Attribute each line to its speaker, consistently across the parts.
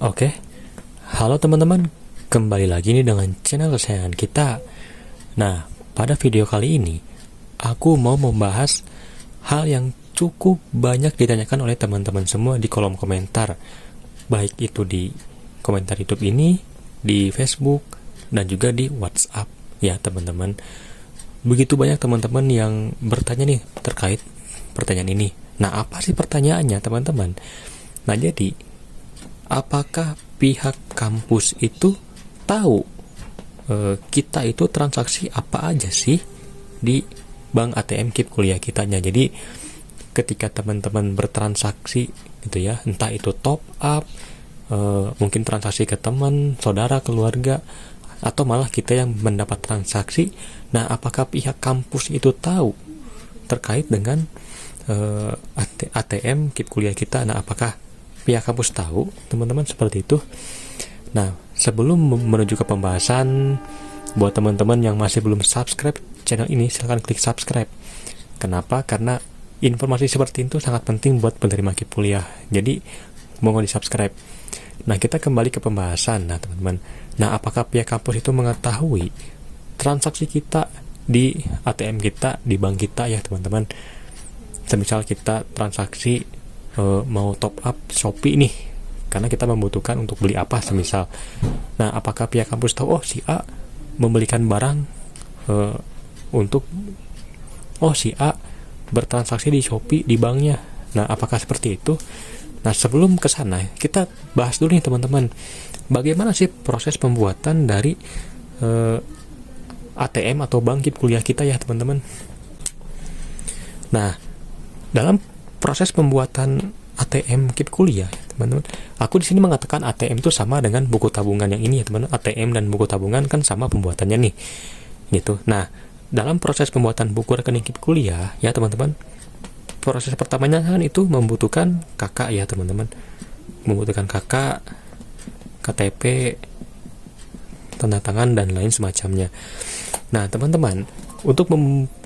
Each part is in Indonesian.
Speaker 1: Oke. Halo teman-teman, kembali lagi nih dengan channel kesayangan kita. Nah, pada video kali ini, aku mau membahas hal yang cukup banyak ditanyakan oleh teman-teman semua di kolom komentar. Baik itu di komentar YouTube ini, di Facebook, dan juga di WhatsApp. Ya teman-teman, begitu banyak teman-teman yang bertanya nih terkait pertanyaan ini. Nah, apa sih pertanyaannya teman-teman? Nah, jadi apakah pihak kampus itu tahu kita itu transaksi apa aja sih di bank ATM KIP kuliah kitanya? Jadi ketika teman-teman bertransaksi gitu ya, entah itu top up, mungkin transaksi ke teman, saudara, keluarga, atau malah kita yang mendapat transaksi. Nah, apakah pihak kampus itu tahu terkait dengan ATM KIP kuliah kita? Nah, apakah pihak kampus tahu, teman-teman, seperti itu? Nah, sebelum menuju ke pembahasan, buat teman-teman yang masih belum subscribe channel ini, silahkan klik subscribe. Kenapa? Karena informasi seperti itu sangat penting buat penerima KIP kuliah. Jadi, mohon di subscribe. Nah, kita kembali ke pembahasan. Nah, teman-teman, nah, apakah pihak kampus itu mengetahui transaksi kita di ATM kita, di bank kita ya, teman-teman? Semisal kita transaksi mau top up Shopee nih, karena kita membutuhkan untuk beli apa semisal. Nah, apakah pihak kampus tahu, oh si A membelikan barang untuk si A bertransaksi di Shopee di banknya. Nah, apakah seperti itu? Nah, sebelum ke sana, kita bahas dulu nih teman-teman, bagaimana sih proses pembuatan dari ATM atau bank KIP kuliah kita ya teman-teman. Nah, dalam proses pembuatan ATM KIP kuliah, teman-teman, aku di sini mengatakan ATM itu sama dengan buku tabungan yang ini ya, teman-teman. ATM dan buku tabungan kan sama pembuatannya nih, gitu. Nah, dalam proses pembuatan buku rekening KIP kuliah, ya teman-teman, proses pertamanya kan itu membutuhkan KK ya, teman-teman. Membutuhkan KK, KTP, tanda tangan dan lain semacamnya. Nah, teman-teman, untuk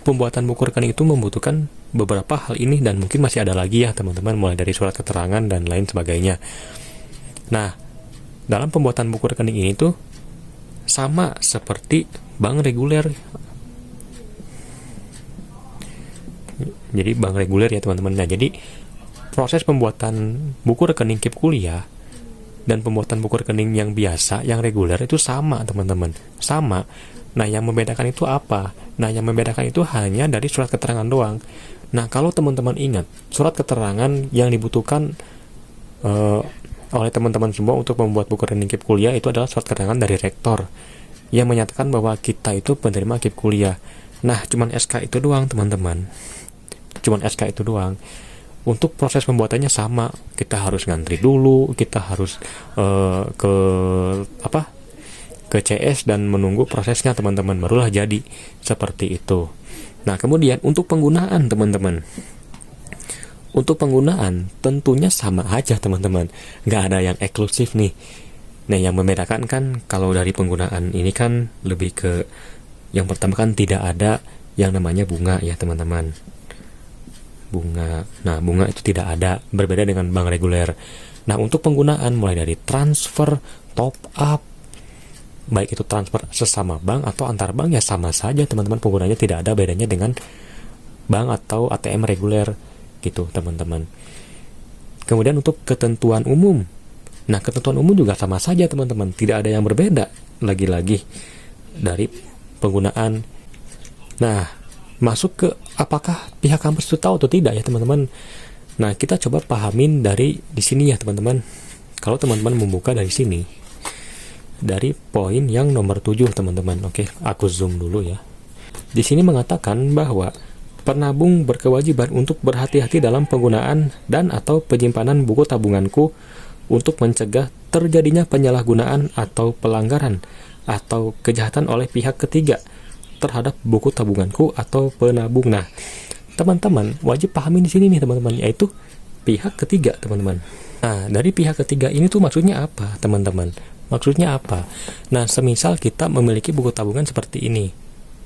Speaker 1: pembuatan buku rekening itu membutuhkan beberapa hal ini dan mungkin masih ada lagi ya teman-teman, mulai dari surat keterangan dan lain sebagainya. Nah, dalam pembuatan buku rekening ini tuh sama seperti bank reguler. Jadi bank reguler ya teman-teman. Nah, jadi proses pembuatan buku rekening KIP kuliah dan pembuatan buku rekening yang biasa, yang reguler itu sama teman-teman, sama. Nah, yang membedakan itu apa? Nah, yang membedakan itu hanya dari surat keterangan doang. Nah, kalau teman-teman ingat, surat keterangan yang dibutuhkan oleh teman-teman semua untuk membuat buku rekening KIP kuliah itu adalah surat keterangan dari rektor yang menyatakan bahwa kita itu penerima KIP kuliah. Nah, cuman SK itu doang teman-teman. Cuman SK itu doang. Untuk proses pembuatannya sama. Kita harus ngantri dulu, kita harus ke CS dan menunggu prosesnya teman-teman, barulah jadi seperti itu. Nah, kemudian untuk penggunaan teman-teman, untuk penggunaan tentunya sama aja teman-teman, nggak ada yang eksklusif nih. Nah, yang membedakan kan kalau dari penggunaan ini kan lebih ke yang pertama kan tidak ada yang namanya bunga ya teman-teman, bunga. Nah, bunga itu tidak ada, berbeda dengan bank reguler. Nah, untuk penggunaan mulai dari transfer, top up, baik itu transfer sesama bank atau antar bank ya sama saja teman-teman, penggunanya tidak ada bedanya dengan bank atau ATM reguler gitu teman-teman. Kemudian untuk ketentuan umum, nah ketentuan umum juga sama saja teman-teman, tidak ada yang berbeda lagi-lagi dari penggunaan. Nah, masuk ke apakah pihak kampus itu tahu atau tidak ya teman-teman. Nah, kita coba pahamin dari di sini ya teman-teman. Kalau teman-teman membuka dari sini, dari poin yang nomor 7 teman-teman. Oke, aku zoom dulu ya. Di sini mengatakan bahwa penabung berkewajiban untuk berhati-hati dalam penggunaan dan atau penyimpanan buku tabunganku untuk mencegah terjadinya penyalahgunaan atau pelanggaran atau kejahatan oleh pihak ketiga terhadap buku tabunganku atau penabung. Nah, teman-teman wajib pahami di sini nih teman-teman, yaitu pihak ketiga teman-teman. Nah, dari pihak ketiga ini tuh maksudnya apa teman-teman? Maksudnya apa? Nah, semisal kita memiliki buku tabungan seperti ini.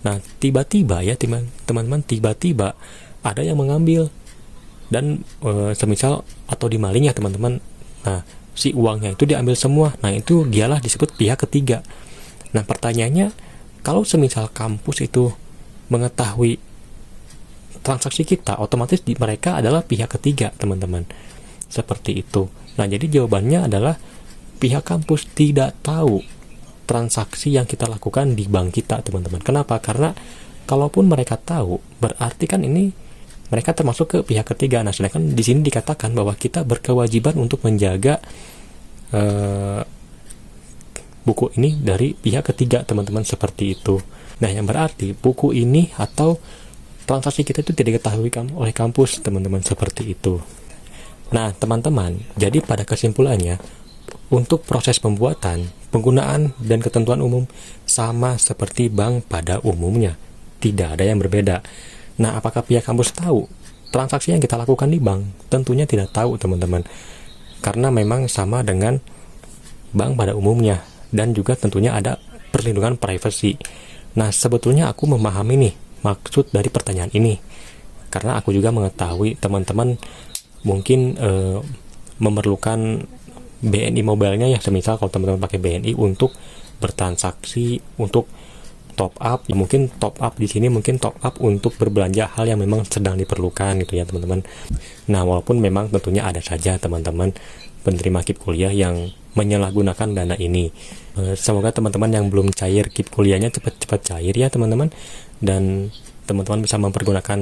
Speaker 1: Nah, tiba-tiba ya teman-teman, tiba-tiba ada yang mengambil dan semisal atau dimaling ya teman-teman, Nah, si uangnya itu diambil semua. Nah, itu dialah disebut pihak ketiga. Nah, pertanyaannya, kalau semisal kampus itu mengetahui transaksi kita, otomatis mereka adalah pihak ketiga, teman-teman. Seperti itu. Nah, jadi jawabannya adalah pihak kampus tidak tahu transaksi yang kita lakukan di bank kita, teman-teman. Kenapa? Karena kalaupun mereka tahu, berarti kan ini mereka termasuk ke pihak ketiga. Nah, sedangkan di sini dikatakan bahwa kita berkewajiban untuk menjaga buku ini dari pihak ketiga, teman-teman, seperti itu. Nah, yang berarti buku ini atau transaksi kita itu tidak diketahui oleh kampus, teman-teman, seperti itu. Nah, teman-teman, jadi pada kesimpulannya, untuk proses pembuatan, penggunaan, dan ketentuan umum sama seperti bank pada umumnya. Tidak ada yang berbeda. Nah, apakah pihak kampus tahu transaksi yang kita lakukan di bank? Tentunya tidak tahu, teman-teman. Karena memang sama dengan bank pada umumnya. Dan juga tentunya ada perlindungan privasi. Nah, sebetulnya aku memahami nih maksud dari pertanyaan ini. Karena aku juga mengetahui teman-teman mungkin memerlukan BNI Mobile-nya ya, semisal kalau teman-teman pakai BNI untuk bertransaksi, untuk top up, ya mungkin top up di sini mungkin top up untuk berbelanja hal yang memang sedang diperlukan gitu ya, teman-teman. Nah, walaupun memang tentunya ada saja teman-teman penerima KIP kuliah yang menyalahgunakan dana ini. Semoga teman-teman yang belum cair KIP kuliahnya cepat-cepat cair ya, teman-teman, dan teman-teman bisa mempergunakan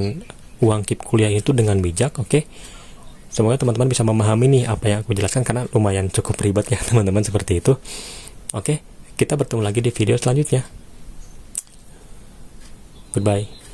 Speaker 1: uang KIP kuliah itu dengan bijak, oke? Semoga teman-teman bisa memahami nih apa yang aku jelaskan, karena lumayan cukup ribet ya, teman-teman, seperti itu. Oke, kita bertemu lagi di video selanjutnya. Goodbye.